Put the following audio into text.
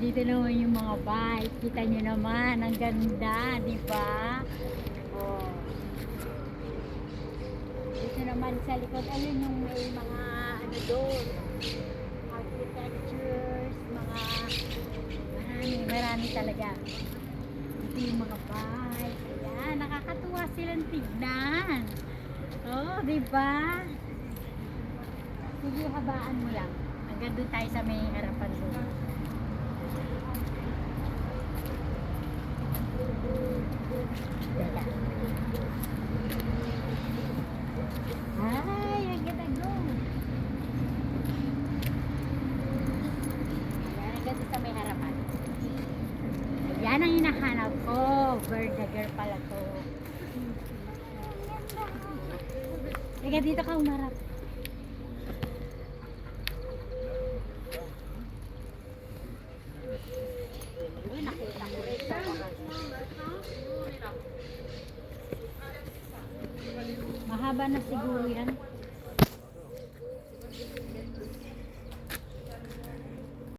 Dito naman yung mga bike. Kita nyo naman, ang ganda, di ba? Oh. Dito naman sa likod, ayun yung may mga ano doon, architectures, mga marami talaga. Ito yung mga bike. Ayan, nakakatuwa silang tignan. Oh, di ba? Sige, habaan mo lang. Hanggang doon tayo sa may harapan doon. Teka. Ay, ang ganda doon. Ayan, hanggang doon sa may harapan. Ayan ang hinahanap ko. Verdaguer pala to. Teka, dito ka umarap. Uy, nakita ko rin sa wakas. Mahaba na siguro yan.